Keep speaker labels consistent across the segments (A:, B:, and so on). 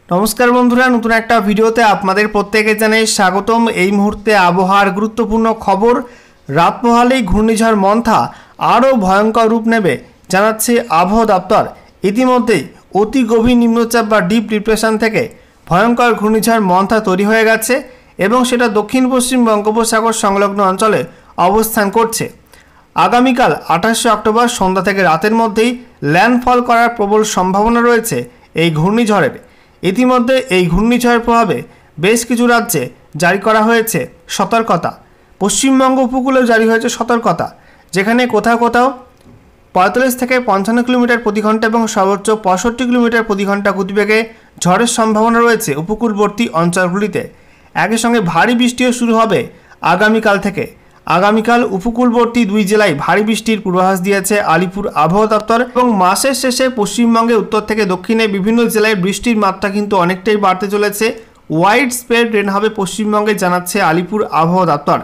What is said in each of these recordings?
A: नमस्कार बंधुरा नतून एक भिडियोते आपनादेर प्रत्येके जानाई स्वागतम। এই মুহূর্তে আবহাওয়ার গুরুত্বপূর্ণ খবর। রাত পোহালেই ঘূর্ণিঝড় মন্থা আরও ভয়ঙ্কর রূপ নেবে জানাচ্ছে আবহাওয়া দপ্তর। ইতিমধ্যেই অতি গভীর নিম্নচাপ বা ডিপ ডিপ্রেশন থেকে ভয়ঙ্কর ঘূর্ণিঝড় মন্থা তৈরি হয়ে গেছে এবং সেটা দক্ষিণ পশ্চিম বঙ্গোপসাগর সংলগ্ন অঞ্চলে অবস্থান করছে। আগামীকাল 28 অক্টোবর সন্ধ্যা থেকে রাতের মধ্যেই ল্যান্ডফল করার প্রবল সম্ভাবনা রয়েছে এই ঘূর্ণিঝড়ের। ইতিমধ্যে এই ঘূর্ণিঝড়ের প্রভাবে বেশ কিছু রাজ্যে জারি করা হয়েছে সতর্কতা। পশ্চিমবঙ্গ উপকূলেও জারি হয়েছে সতর্কতা, যেখানে কোথাও কোথাও 45 থেকে 55 কিলোমিটার প্রতি ঘন্টা এবং সর্বোচ্চ 65 কিলোমিটার প্রতি ঘন্টা গতিবেগে ঝড়ের সম্ভাবনা রয়েছে উপকূলবর্তী অঞ্চলগুলিতে। একই সঙ্গে ভারী বৃষ্টিও শুরু হবে আগামীকাল থেকে। আগামীকাল উপকূলবর্তী দুই জেলায় ভারী বৃষ্টির পূর্বাভাস দিয়েছে আলিপুর আবহাওয়া দপ্তর এবং মাসের শেষে পশ্চিমবঙ্গে উত্তর থেকে দক্ষিণে বিভিন্ন জেলায় বৃষ্টির মাত্রা কিন্তু অনেকটাই বাড়তে চলেছে। ওয়াইড স্প্রেড রেন হবে পশ্চিমবঙ্গে জানাচ্ছে আলিপুর আবহাওয়া দপ্তর।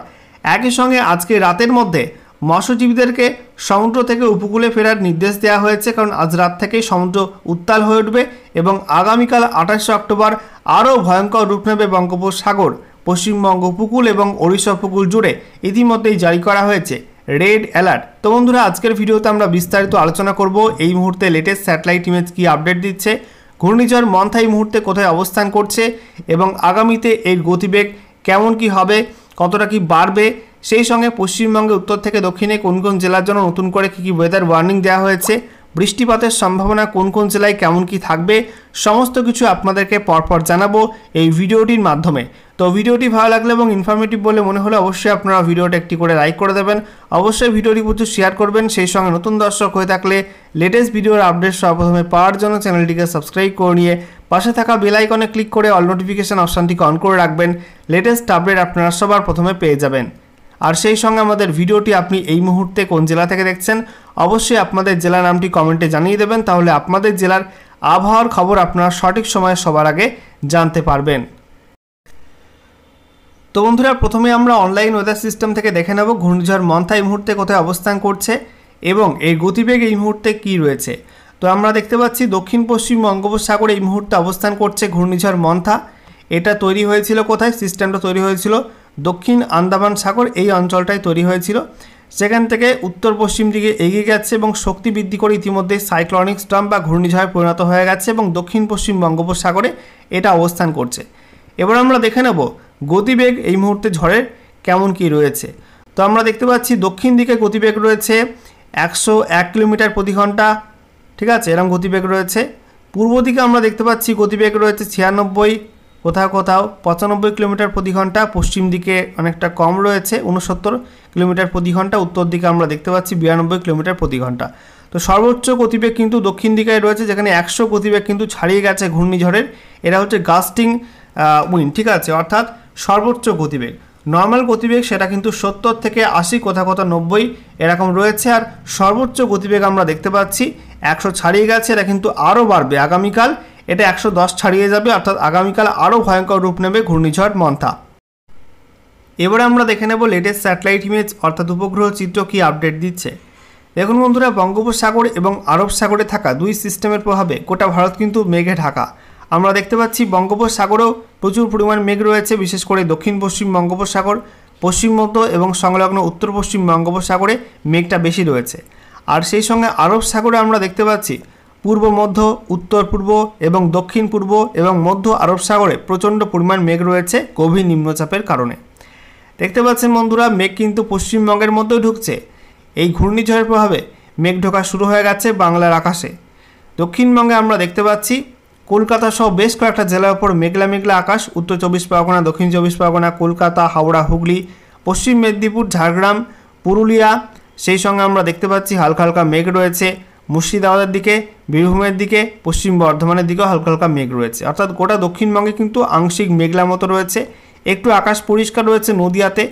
A: একই সঙ্গে আজকে রাতের মধ্যে মৎস্যজীবীদেরকে সমুদ্র থেকে উপকূলে ফেরার নির্দেশ দেওয়া হয়েছে, কারণ আজ রাত থেকেই সমুদ্র উত্তাল হয়ে উঠবে এবং আগামীকাল 28 অক্টোবর আরও ভয়ঙ্কর রূপ নেবে বঙ্গোপসাগর। পশ্চিমবঙ্গ উপকূল এবং ওড়িশা উপকূল জুড়ে ইতিমধ্যেই জারি করা হয়েছে রেড অ্যালার্ট। তো বন্ধুরা, আজকের ভিডিওতে আমরা বিস্তারিত আলোচনা করব এই মুহূর্তে লেটেস্ট স্যাটেলাইট ইমেজ কি আপডেট দিচ্ছে, ঘূর্ণিঝড় মন্থা এই মুহূর্তে কোথায় অবস্থান করছে এবং আগামীতে এর গতিবেগ কেমন কি হবে, কতটা কি বাড়বে, সেই সঙ্গে পশ্চিমবঙ্গে উত্তর থেকে দক্ষিণে কোন কোন জেলার জন্য নতুন করে কী ওয়েদার ওয়ার্নিং দেওয়া হয়েছে, বৃষ্টিপাতের সম্ভাবনা কোন কোন জেলায় কেমন কি থাকবে, সমস্ত কিছু আপনাদেরকে পরপর জানাবো এই ভিডিওটির মাধ্যমে। তো ভিডিওটি ভালো লাগলে এবং ইনফরমেটিভ বলে মনে হলে অবশ্যই আপনারা ভিডিওটা একটি করে লাইক করে দেবেন, অবশ্যই ভিডিওটি প্রচুর শেয়ার করবেন। সেই সঙ্গে নতুন দর্শক হয়ে থাকলে লেটেস্ট ভিডিওর আপডেট সর্বপ্রথমে পাওয়ার জন্য চ্যানেলটিকে সাবস্ক্রাইব করে নিয়ে পাশে থাকা বেল আইকনে ক্লিক করে অল নোটিফিকেশন অপশানটিকে অন করে রাখবেন। লেটেস্ট আপডেট আপনারা সবার প্রথমে পেয়ে যাবেন। আর সেই সঙ্গে আমাদের ভিডিওটি আপনি এই মুহূর্তে কোন জেলা থেকে দেখছেন অবশ্যই আপনাদের জেলার নামটি কমেন্টে জানিয়ে দেবেন, তাহলে আপনাদের জেলার আবহাওয়ার খবর আপনারা সঠিক সময়ে সবার আগে জানতে পারবেন। তো বন্ধুরা, প্রথমে আমরা অনলাইন ওয়েদার সিস্টেম থেকে দেখে নেব ঘূর্ণিঝড় মন্থা এই মুহূর্তে কোথায় অবস্থান করছে এবং এর গতিবেগ এই মুহূর্তে কী রয়েছে। তো আমরা দেখতে পাচ্ছি দক্ষিণ পশ্চিম বঙ্গোপসাগরে এই মুহূর্তে অবস্থান করছে ঘূর্ণিঝড় মন্থা। এটা তৈরি হয়েছিল কোথায়? সিস্টেমটা তৈরি হয়েছিল দক্ষিণ আন্দামান সাগর, এই অঞ্চলটায় তৈরি হয়েছিল। সেখান থেকে উত্তর পশ্চিম দিকে এগিয়ে গেছে এবং শক্তি বৃদ্ধি করে ইতিমধ্যে সাইক্লনিক স্টর্ম বা ঘূর্ণিঝড়ে পরিণত হয়ে গেছে এবং দক্ষিণ পশ্চিম বঙ্গোপসাগরে এটা অবস্থান করছে। এবার আমরা দেখে নেব গতিবেগ এই মুহূর্তে ঝড়ের কেমন কি রয়েছে। তো আমরা দেখতে পাচ্ছি দক্ষিণ দিকে গতিবেগ রয়েছে 101 কিলোমিটার প্রতি ঘন্টা, ঠিক আছে, এরকম গতিবেগ রয়েছে। পূর্ব দিকে আমরা দেখতে পাচ্ছি গতিবেগ রয়েছে 96, কোথাও কোথাও 95 কিলোমিটার প্রতি ঘন্টা। পশ্চিম দিকে অনেকটা কম রয়েছে 69 কিলোমিটার প্রতি ঘন্টা। উত্তর দিকে আমরা দেখতে পাচ্ছি 92 কিলোমিটার প্রতি ঘন্টা। তো সর্বোচ্চ গতিবেগ কিন্তু দক্ষিণ দিকে রয়েছে, যেখানে 100 গতিবেগ কিন্তু ছাড়িয়ে গেছে ঘূর্ণিঝড়ের। এরা হচ্ছে গাস্টিং উইন্ড, ঠিক আছে, অর্থাৎ সর্বোচ্চ গতিবেগ। নর্মাল গতিবেগ সেটা কিন্তু 70 থেকে 80, কোথাও কোথাও 90 এরকম রয়েছে। আর সর্বোচ্চ গতিবেগ আমরা দেখতে পাচ্ছি 100 ছাড়িয়ে গেছে। এটা কিন্তু আরও বাড়বে আগামীকাল, এটা 110 ছাড়িয়ে যাবে, অর্থাৎ আগামীকাল আরও ভয়ঙ্কর রূপ নেবে ঘূর্ণিঝড় মন্থা। এবারে আমরা দেখে নেব লেটেস্ট স্যাটেলাইট ইমেজ অর্থাৎ উপগ্রহ চিত্র কি আপডেট দিচ্ছে। দেখুন বন্ধুরা, বঙ্গোপসাগর এবং আরব সাগরে থাকা দুই সিস্টেমের প্রভাবে গোটা ভারত কিন্তু মেঘে ঢাকা। আমরা দেখতে পাচ্ছি বঙ্গোপসাগরেও প্রচুর পরিমাণ মেঘ রয়েছে, বিশেষ করে দক্ষিণ পশ্চিম বঙ্গোপসাগর, পশ্চিম মধ্য এবং সংলগ্ন উত্তর পশ্চিম বঙ্গোপসাগরে মেঘটা বেশি রয়েছে। আর সেই সঙ্গে আরব সাগরে আমরা দেখতে পাচ্ছি পূর্ব মধ্য, উত্তর পূর্ব এবং দক্ষিণ পূর্ব এবং মধ্য আরব সাগরে প্রচণ্ড পরিমাণ মেঘ রয়েছে গভীর নিম্নচাপের কারণে। দেখতে পাচ্ছেন বন্ধুরা, মেঘ কিন্তু পশ্চিমবঙ্গের মধ্যেও ঢুকছে। এই ঘূর্ণিঝড়ের প্রভাবে মেঘ ঢোকা শুরু হয়ে গেছে বাংলার আকাশে। দক্ষিণবঙ্গে আমরা দেখতে পাচ্ছি কলকাতা সহ বেশ কয়েকটা জেলার উপর মেঘলা মেঘলা আকাশ। উত্তর 24 পরগনা, দক্ষিণ 24 পরগনা, কলকাতা, হাওড়া, হুগলি, পশ্চিম মেদিনীপুর, ঝাড়গ্রাম, পুরুলিয়া। সেই সঙ্গে আমরা দেখতে পাচ্ছি হালকা হালকা মেঘ রয়েছে মুর্শিদাবাদের দিকে, বীরভূমের দিকে, পশ্চিম বর্ধমানের দিকেও হালকা হালকা মেঘ রয়েছে। অর্থাৎ গোটা দক্ষিণবঙ্গে কিন্তু আংশিক মেঘলা মতো রয়েছে। একটু আকাশ পরিষ্কার রয়েছে নদিয়াতে,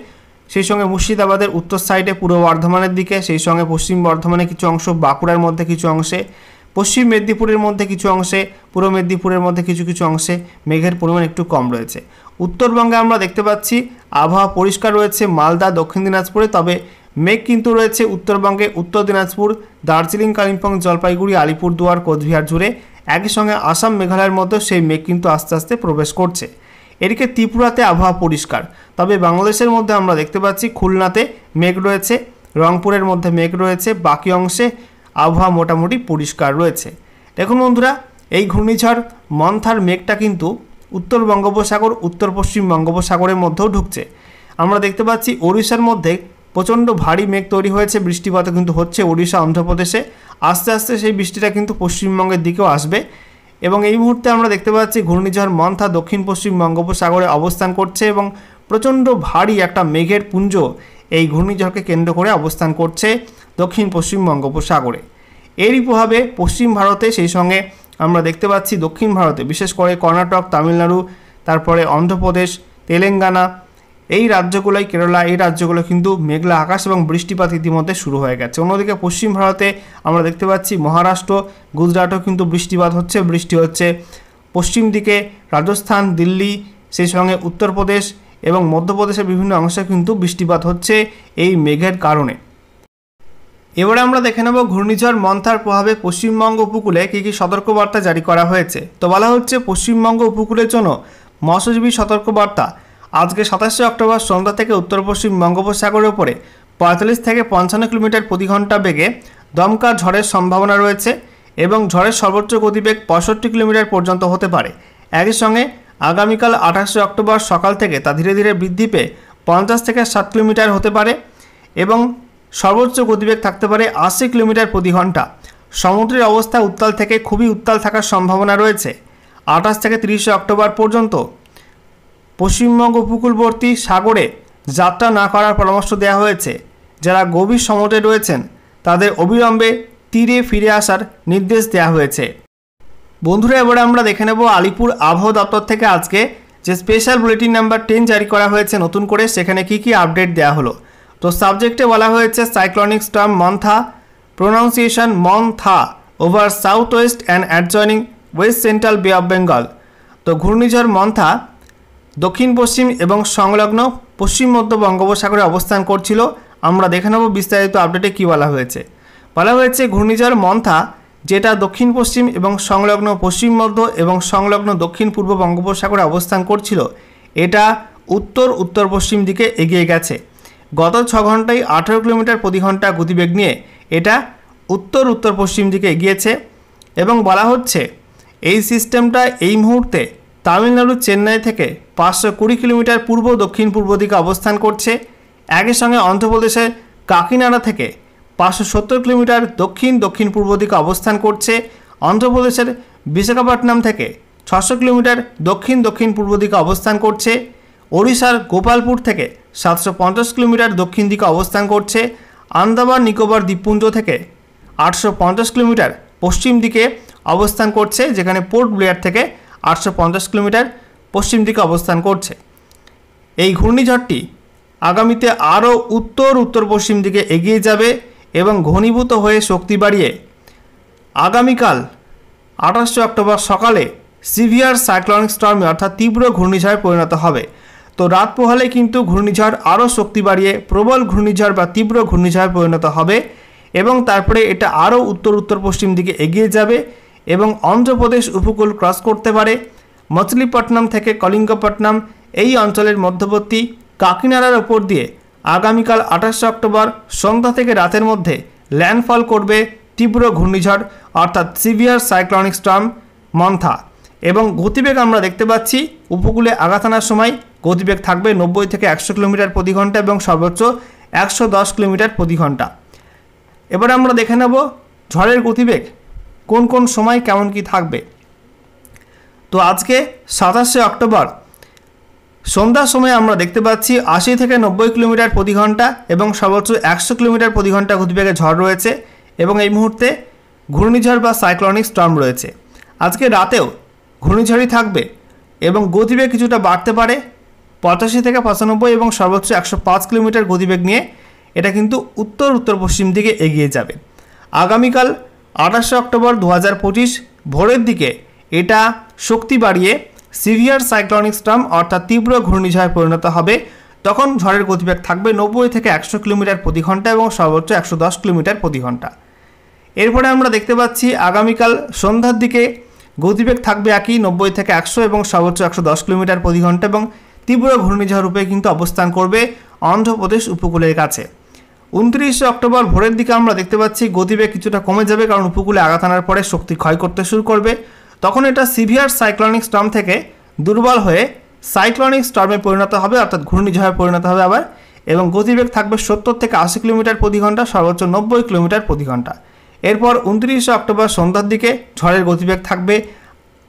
A: সেই সঙ্গে মুর্শিদাবাদের উত্তর সাইডে পূর্ব বর্ধমানের দিকে, সেই সঙ্গে পশ্চিম বর্ধমানের কিছু অংশ, বাঁকুড়ার মধ্যে কিছু অংশে, পশ্চিম মেদিনীপুরের মধ্যে কিছু অংশে, পূর্ব মেদিনীপুরের মধ্যে কিছু কিছু অংশে মেঘের পরিমাণ একটু কম রয়েছে। উত্তরবঙ্গে আমরা দেখতে পাচ্ছি আবহাওয়া পরিষ্কার রয়েছে মালদা, দক্ষিণ দিনাজপুরে, তবে মেঘ কিন্তু রয়েছে উত্তরবঙ্গে উত্তর দিনাজপুর, দার্জিলিং, কালিম্পং, জলপাইগুড়ি, আলিপুরদুয়ার, কোচবিহার জুড়ে একই সঙ্গে আসাম মেঘালয়ের মধ্যে সেই মেঘ কিন্তু আস্তে আস্তে প্রবেশ করছে। এদিকে ত্রিপুরাতে আবহাওয়া পরিষ্কার, তবে বাংলাদেশের মধ্যে আমরা দেখতে পাচ্ছি খুলনাতে মেঘ রয়েছে, রংপুরের মধ্যে মেঘ রয়েছে, বাকি অংশে আবহাওয়া মোটামুটি পরিষ্কার রয়েছে। দেখুন বন্ধুরা, এই ঘূর্ণিঝড় মন্থার মেঘটা কিন্তু উত্তর বঙ্গোপসাগর, উত্তর পশ্চিম বঙ্গোপসাগরের মধ্যেও ঢুকছে। আমরা দেখতে পাচ্ছি ওড়িশার মধ্যে প্রচণ্ড ভারী মেঘ তৈরি হয়েছে, বৃষ্টিপাতও কিন্তু হচ্ছে ওড়িশা, অন্ধ্রপ্রদেশে। আস্তে আস্তে সেই বৃষ্টিটা কিন্তু পশ্চিমবঙ্গের দিকেও আসবে এবং এই মুহূর্তে আমরা দেখতে পাচ্ছি ঘূর্ণিঝড় মন্থা দক্ষিণ পশ্চিম বঙ্গোপসাগরে অবস্থান করছে এবং প্রচণ্ড ভারী একটা মেঘের পুঞ্জ এই ঘূর্ণিঝড়কে কেন্দ্র করে অবস্থান করছে দক্ষিণ পশ্চিম বঙ্গোপসাগরে। এরই প্রভাবে পশ্চিম ভারতে, সেই সঙ্গে আমরা দেখতে পাচ্ছি দক্ষিণ ভারতে বিশেষ করে কর্ণাটক, তামিলনাড়ু, তারপরে অন্ধ্রপ্রদেশ, তেলেঙ্গানা, এই রাজ্যগুলোই, কেরালা, এই রাজ্যগুলো কিন্তু মেঘলা আকাশ এবং বৃষ্টিপাত ইতিমধ্যে শুরু হয়ে গেছে। অন্যদিকে পশ্চিম ভারতে আমরা দেখতে পাচ্ছি মহারাষ্ট্র, গুজরাটও কিন্তু বৃষ্টিপাত হচ্ছে, বৃষ্টি হচ্ছে পশ্চিম দিকে রাজস্থান, দিল্লি, সেই সঙ্গে উত্তরপ্রদেশ এবং মধ্যপ্রদেশের বিভিন্ন অংশে কিন্তু বৃষ্টিপাত হচ্ছে এই মেঘের কারণে। এবারে আমরা দেখে নেব ঘূর্ণিঝড় মন্থার প্রভাবে পশ্চিমবঙ্গ উপকূলে কী কী সতর্কবার্তা জারি করা হয়েছে। তো বলা হচ্ছে পশ্চিমবঙ্গ উপকূলের জন্য মৎস্যজীবী সতর্কবার্তা আজকে 27শে অক্টোবর সন্ধ্যা থেকে উত্তর পশ্চিম বঙ্গোপসাগরের উপরে 45 থেকে 55 কিলোমিটার প্রতি ঘন্টা বেগে দমকা ঝড়ের সম্ভাবনা রয়েছে এবং ঝড়ের সর্বোচ্চ গতিবেগ 65 কিলোমিটার পর্যন্ত হতে পারে। একই সঙ্গে আগামীকাল 28শে অক্টোবর সকাল থেকে তা ধীরে ধীরে বৃদ্ধি পেয়ে 50 থেকে 60 কিলোমিটার হতে পারে এবং সর্বোচ্চ গতিবেগ থাকতে পারে 80 কিলোমিটার প্রতি ঘন্টা। সমুদ্রের অবস্থা উত্তাল থেকে খুবই উত্তাল থাকার সম্ভাবনা রয়েছে। 28 থেকে 30শে অক্টোবর পর্যন্ত পশ্চিমবঙ্গ উপকূলবর্তী সাগরে যাত্রা না করার পরামর্শ দেওয়া হয়েছে। যারা গভীর সমুদ্রে রয়েছেন তাদের অবিলম্বে তীরে ফিরে আসার নির্দেশ দেওয়া হয়েছে। বন্ধুরা, এবারে আমরা দেখে নেব আলিপুর আবহাওয়া দপ্তর থেকে আজকে যে স্পেশাল বুলেটিন নাম্বার 10 জারি করা হয়েছে নতুন করে, সেখানে কি কি আপডেট দেওয়া হলো। তো সাবজেক্টে বলা হয়েছে cyclonic storm Montha, pronunciation Montha over south west and adjoining west central Bay of Bengal. তো ঘূর্ণিঝড় মন্থা দক্ষিণ পশ্চিম এবং সংলগ্ন পশ্চিম মধ্য বঙ্গোপসাগরে অবস্থান করছিল। আমরা দেখে নেব বিস্তারিত আপডেটে কী বলা হয়েছে। বলা হয়েছে ঘূর্ণিঝড় মন্থা, যেটা দক্ষিণ পশ্চিম এবং সংলগ্ন পশ্চিম মধ্য এবং সংলগ্ন দক্ষিণ পূর্ব বঙ্গোপসাগরে অবস্থান করছিল, এটা উত্তর উত্তর পশ্চিম দিকে এগিয়ে গেছে। গত 6 ঘন্টায় 18 কিলোমিটার প্রতি ঘন্টা গতিবেগ নিয়ে এটা উত্তর উত্তর পশ্চিম দিকে এগিয়েছে এবং বলা হচ্ছে এই সিস্টেমটা এই মুহূর্তে তামিলনাড়ু চেন্নাই থেকে 520 কিলোমিটার পূর্ব দক্ষিণ পূর্ব দিকে অবস্থান করছে। একই সঙ্গে অন্ধ্রপ্রদেশের কাকিনাড়া থেকে 570 কিলোমিটার দক্ষিণ দক্ষিণ পূর্ব দিকে অবস্থান করছে। অন্ধ্রপ্রদেশের বিশাখাপট্টনম থেকে 600 কিলোমিটার দক্ষিণ দক্ষিণ পূর্ব দিকে অবস্থান করছে। ওড়িশার গোপালপুর থেকে 750 কিলোমিটার দক্ষিণ দিকে অবস্থান করছে। আন্দামান নিকোবর দ্বীপপুঞ্জ থেকে 850 কিলোমিটার পশ্চিম দিকে অবস্থান করছে, যেখানে পোর্ট ব্লেয়ার থেকে 850 কিলোমিটার পশ্চিম দিকে অবস্থান করছে। এই ঘূর্ণিঝড়টি আগামীতে আরও উত্তর উত্তর পশ্চিম দিকে এগিয়ে যাবে এবং ঘনীভূত হয়ে শক্তি বাড়িয়ে আগামীকাল 28শে অক্টোবর সকালে সিভিয়ার সাইক্লনিক স্টর্মে অর্থাৎ তীব্র ঘূর্ণিঝড়ে পরিণত হবে। তো রাত পোহালে কিন্তু ঘূর্ণিঝড় আরও শক্তি বাড়িয়ে প্রবল ঘূর্ণিঝড় বা তীব্র ঘূর্ণিঝড়ে পরিণত হবে এবং তারপরে এটা আরও উত্তর উত্তর পশ্চিম দিকে এগিয়ে যাবে এবং অন্ধ্রপ্রদেশ উপকূল ক্রস করতে পারে। মছলিপট্টনম থেকে কলিঙ্গপট্টনম এই অঞ্চলের মধ্যবর্তী কাকিনাড়ার ওপর দিয়ে আগামীকাল 28শে অক্টোবর সন্ধ্যা থেকে রাতের মধ্যে ল্যান্ডফল করবে তীব্র ঘূর্ণিঝড় অর্থাৎ সিভিয়ার সাইক্লনিক স্টর্ম মন্থা এবং গতিবেগ আমরা দেখতে পাচ্ছি উপকূলে আঘাত আনার সময় গতিবেগ থাকবে 90 থেকে 100 কিলোমিটার প্রতি ঘন্টা এবং সর্বোচ্চ 110 কিলোমিটার প্রতি ঘন্টা। এবার আমরা দেখে নেব ঝড়ের গতিবেগ কোন কোন সময় কেমন কি থাকবে। তো আজকে 27শে অক্টোবর সন্ধ্যার সময় আমরা দেখতে পাচ্ছি 80 থেকে 90 কিলোমিটার প্রতি ঘন্টা এবং সর্বোচ্চ 100 কিলোমিটার প্রতি ঘন্টা গতিবেগে ঝড় রয়েছে এবং এই মুহূর্তে ঘূর্ণিঝড় বা সাইক্লনিক স্টর্ম রয়েছে। আজকে রাতেও ঘূর্ণিঝড়ই থাকবে এবং গতিবেগ কিছুটা বাড়তে পারে 85 থেকে 95 এবং সর্বোচ্চ 105 কিলোমিটার গতিবেগ নিয়ে এটা কিন্তু উত্তর উত্তর পশ্চিম দিকে এগিয়ে যাবে। আগামীকাল 28শে অক্টোবর 2025 ভোরের দিকে এটা শক্তি বাড়িয়ে সিভিয়ার সাইক্লনিক স্টর্ম অর্থাৎ তীব্র ঘূর্ণিঝড়ে পরিণত হবে। তখন ঝড়ের গতিবেগ থাকবে 90 থেকে 100 কিলোমিটার প্রতি ঘন্টা এবং সর্বোচ্চ 110 কিলোমিটার প্রতি ঘন্টা। এরপরে আমরা দেখতে পাচ্ছি আগামীকাল সন্ধ্যার দিকে গতিবেগ থাকবে একই 90 থেকে 100 এবং সর্বোচ্চ 110 কিলোমিটার প্রতি ঘন্টা এবং তীব্র ঘূর্ণিঝড় রূপে কিন্তু অবস্থান করবে অন্ধ্রপ্রদেশ উপকূলের কাছে। 29 অক্টোবর ভোরের দিকে আমরা দেখতে পাচ্ছি গতিবেগ কিছুটা কমে যাবে, কারণ উপকূলে আঘাত আনার পরে শক্তি ক্ষয় করতে শুরু করবে। তখন এটা সিভিয়ার সাইক্লোনিক স্টর্ম থেকে দুর্বল হয়ে সাইক্লোনিক স্টর্মে পরিণত হবে, অর্থাৎ ঘূর্ণিঝড়ে পরিণত হবে আবার, এবং গতিবেগ থাকবে 70 থেকে 80 কিলোমিটার প্রতি ঘন্টা, সর্বোচ্চ 90 কিলোমিটার প্রতি ঘন্টা। এরপর 29 অক্টোবর সন্ধ্যার দিকে ঝড়ের গতিবেগ থাকবে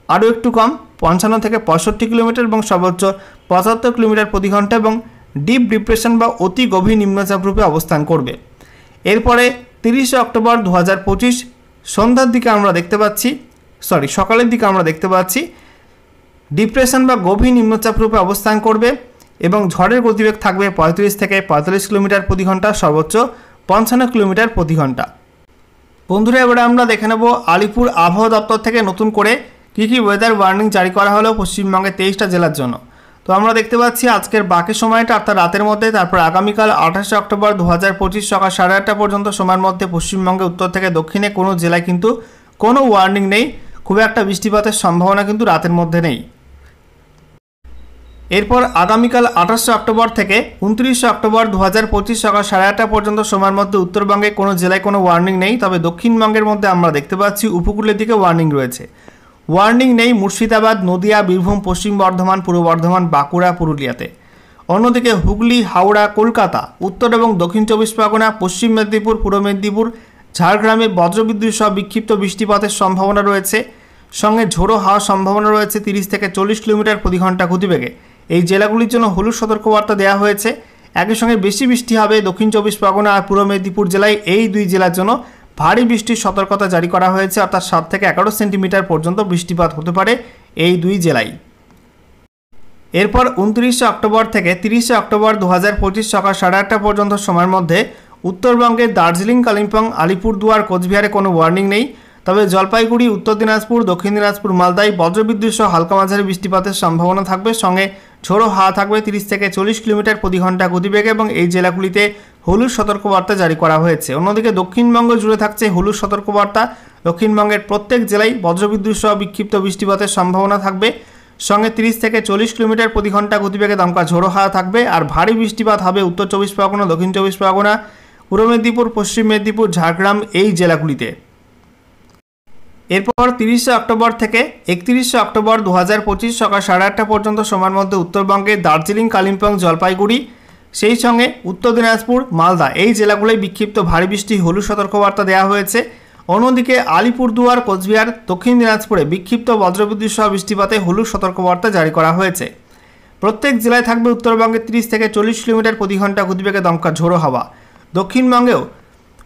A: আরও একটু কম, 55 থেকে 65 কিলোমিটার এবং সর্বোচ্চ 75 কিলোমিটার প্রতি ঘন্টা, এবং ডিপ ডিপ্রেশন বা অতি গভীর নিম্নচাপ রূপে অবস্থান করবে। এরপরে 30 অক্টোবর 2025 সন্ধ্যার দিকে আমরা দেখতে পাচ্ছি, সকালের দিকে আমরা দেখতে পাচ্ছি ডিপ্রেশন বা গভীর নিম্নচাপ রূপে অবস্থান করবে এবং ঝড়ের গতিবেগ থাকবে 35 থেকে 45 কিলোমিটার প্রতি ঘন্টা, সর্বোচ্চ 55 কিলোমিটার প্রতি ঘন্টা। বন্ধুরা, এবারে আমরা দেখে নেব আলিপুর আবহাওয়া দপ্তর থেকে নতুন করে কী ওয়েদার ওয়ার্নিং জারি করা হলো পশ্চিমবঙ্গের 23টা জেলার জন্য। তো আমরা দেখতে পাচ্ছি আজকের বাকি সময়টা অর্থাৎ রাতের মধ্যে, তারপর আগামীকাল 28 অক্টোবর 2025 সকাল 8:30 পর্যন্ত সময়ের মধ্যে পশ্চিমবঙ্গে উত্তর থেকে দক্ষিণে কোনো জেলায় কিন্তু কোনো ওয়ার্নিং নেই, খুব একটা বৃষ্টিপাতের সম্ভাবনা কিন্তু রাতের মধ্যে নেই। এরপর আগামীকাল 28 অক্টোবর থেকে 29 অক্টোবর 2025 সকাল 8:30 পর্যন্ত সময়ের মধ্যে উত্তরবঙ্গে কোনো জেলায় কোনো ওয়ার্নিং নেই, তবে দক্ষিণবঙ্গের মধ্যে আমরা দেখতে পাচ্ছি উপকূলের দিকে ওয়ার্নিং রয়েছে। ওয়ার্নিং নেই মুর্শিদাবাদ, নদিয়া, বীরভূম, পশ্চিম বর্ধমান, পূর্ব বর্ধমান, বাঁকুড়া, পুরুলিয়াতে। অন্যদিকে হুগলি, হাওড়া, কলকাতা, উত্তর এবং দক্ষিণ 24 পরগনা, পশ্চিম মেদিনীপুর, পূর্ব মেদিনীপুর, ঝাড়গ্রামে বজ্রবিদ্যুৎ সহ বিক্ষিপ্ত বৃষ্টিপাতের সম্ভাবনা রয়েছে, সঙ্গে ঝোড়ো হাওয়ার সম্ভাবনা রয়েছে 30 থেকে 40 কিলোমিটার প্রতি ঘন্টা গতিবেগে। এই জেলাগুলির জন্য হলুদ সতর্কবার্তা দেওয়া হয়েছে। একই সঙ্গে বেশি বৃষ্টি হবে দক্ষিণ 24 পরগনা আর পূর্ব মেদিনীপুর জেলায়। এই দুই জেলার জন্য ভারী বৃষ্টির সতর্কতা জারি করা হয়েছে, অর্থাৎ 7 থেকে 11 সেন্টিমিটার পর্যন্ত বৃষ্টিপাত হতে পারে এই দুই জেলায়। এরপর 29 অক্টোবর থেকে 30 অক্টোবর 2025 সকাল 8:30 পর্যন্ত সময়ের মধ্যে উত্তরবঙ্গের দার্জিলিং, কালিম্পং, আলিপুরদুয়ার, কোচবিহারে কোনো ওয়ার্নিং নেই, তবে জলপাইগুড়ি, উত্তর দিনাজপুর, দক্ষিণ দিনাজপুর, মালদায় বজ্রবিদ্যুৎ সহ হালকা মাঝারি বৃষ্টিপাতের সম্ভাবনা থাকবে, সঙ্গে ঝোড়ো হাওয়া থাকবে 30 থেকে 40 কিলোমিটার প্রতি ঘন্টা গতিবেগে এবং এই জেলাগুলিতে হলুদ সতর্কবার্তা জারি করা হয়েছে। অন্যদিকে দক্ষিণবঙ্গ জুড়ে থাকছে হলুদ সতর্কবার্তা। দক্ষিণবঙ্গের প্রত্যেক জেলায় বজ্রবিদ্যুৎ সহ বিক্ষিপ্ত বৃষ্টিপাতের সম্ভাবনা থাকবে, সঙ্গে 30 থেকে 40 কিলোমিটার প্রতি ঘন্টা গতিবেগে দমকা ঝোড়ো হাওয়া থাকবে, আর ভারী বৃষ্টিপাত হবে উত্তর 24 পরগনা, দক্ষিণ 24 পরগনা, পূর্ব মেদিনীপুর, পশ্চিম মেদিনীপুর, ঝাড়গ্রাম এই জেলাগুলিতে। এরপর 30 অক্টোবর থেকে 31 অক্টোবর 2025 সকাল 8:30 পর্যন্ত সময়ের মধ্যে উত্তরবঙ্গে দার্জিলিং, কালিম্পং, জলপাইগুড়ি, সেই সঙ্গে উত্তর দিনাজপুর, মালদা এই জেলাগুলোয় বিক্ষিপ্ত ভারী বৃষ্টি হলুদ সতর্কবার্তা দেওয়া হয়েছে। অন্যদিকে আলিপুরদুয়ার, কোচবিহার, দক্ষিণ দিনাজপুরে বিক্ষিপ্ত বজ্রবিদ্যুৎ সহ বৃষ্টিপাতে হলুদ সতর্কবার্তা জারি করা হয়েছে। প্রত্যেক জেলায় থাকবে উত্তরবঙ্গে 30 থেকে 40 কিলোমিটার প্রতি ঘন্টা গতিবেগে দমকা ঝোড়ো হাওয়া। দক্ষিণবঙ্গেও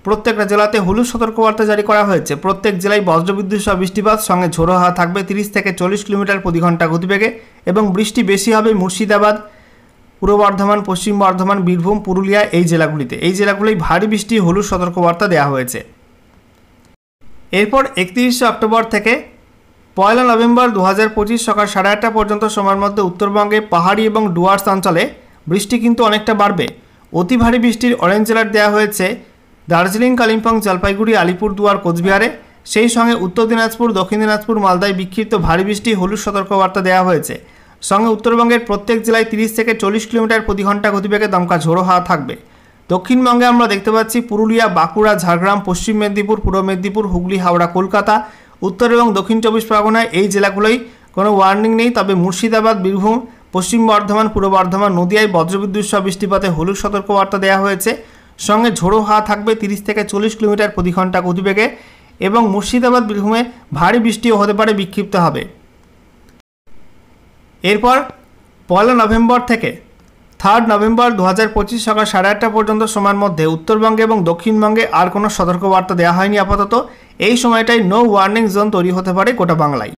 A: প্রত্যেকটা জেলাতে হলুদ সতর্কবার্তা জারি করা হয়েছে। প্রত্যেক জেলায় বজ্রবিদ্যুৎ সহ বৃষ্টিপাত, সঙ্গে ঝোড়ো হাওয়া থাকবে 30 থেকে 40 কিলোমিটার প্রতি ঘন্টা গতিবেগে এবং বৃষ্টি বেশি হবে মুর্শিদাবাদ, পূর্ব বর্ধমান, পশ্চিম বর্ধমান, বীরভূম, পুরুলিয়া এই জেলাগুলিতে। এই জেলাগুলোয় ভারী বৃষ্টি হলুদ সতর্কবার্তা দেওয়া হয়েছে। এরপর 31 অক্টোবর থেকে 1 নভেম্বর 2025 সকাল 8:30 পর্যন্ত সময়ের মধ্যে উত্তরবঙ্গে পাহাড়ি এবং ডুয়ার্স অঞ্চলে বৃষ্টি কিন্তু অনেকটা বাড়বে। অতি ভারী বৃষ্টির অরেঞ্জ অ্যালার্ট দেওয়া হয়েছে দার্জিলিং, কালিম্পং, জলপাইগুড়ি, আলিপুরদুয়ার, কোচবিহারে, সেই সঙ্গে উত্তর দিনাজপুর, দক্ষিণ দিনাজপুর, মালদায় বিক্ষিপ্ত ভারী বৃষ্টি হলুদ সতর্কবার্তা দেওয়া হয়েছে। সঙ্গে উত্তরবঙ্গের প্রত্যেক জেলায় 30 থেকে 40 কিলোমিটার প্রতি ঘন্টা গতিবেগে দমকা ঝোড়ো হাওয়া থাকবে। দক্ষিণবঙ্গে আমরা দেখতে পাচ্ছি পুরুলিয়া, বাঁকুড়া, ঝাড়গ্রাম, পশ্চিম মেদিনীপুর, পূর্ব মেদিনীপুর, হুগলি, হাওড়া, কলকাতা, উত্তর এবং দক্ষিণ 24 পরগনায় এই জেলাগুলোই কোনো ওয়ার্নিং নেই, তবে মুর্শিদাবাদ, বীরভূম, পশ্চিম বর্ধমান, পূর্ব বর্ধমান, নদিয়ায় বজ্রবিদ্যুৎ সহ বৃষ্টিপাতে হলুদ সতর্কবার্তা দেওয়া হয়েছে। সঙ্গে ঝোড়ো হাওয়া থাকবে 30 থেকে 40 কিলোমিটার প্রতি ঘন্টা গতিবেগে এবং মুর্শিদাবাদ, বীরভূমে ভারী বৃষ্টিও হতে পারে, বিক্ষিপ্ত হবে। এরপর 1 নভেম্বর থেকে 3 নভেম্বর 2025 সকাল 8:30 পর্যন্ত সময়ের মধ্যে উত্তরবঙ্গে এবং দক্ষিণবঙ্গে আর কোনো সতর্কবার্তা দেওয়া হয়নি আপাতত। এই সময়টায় নো ওয়ার্নিং জোন তৈরি হতে পারে গোটা বাংলায়।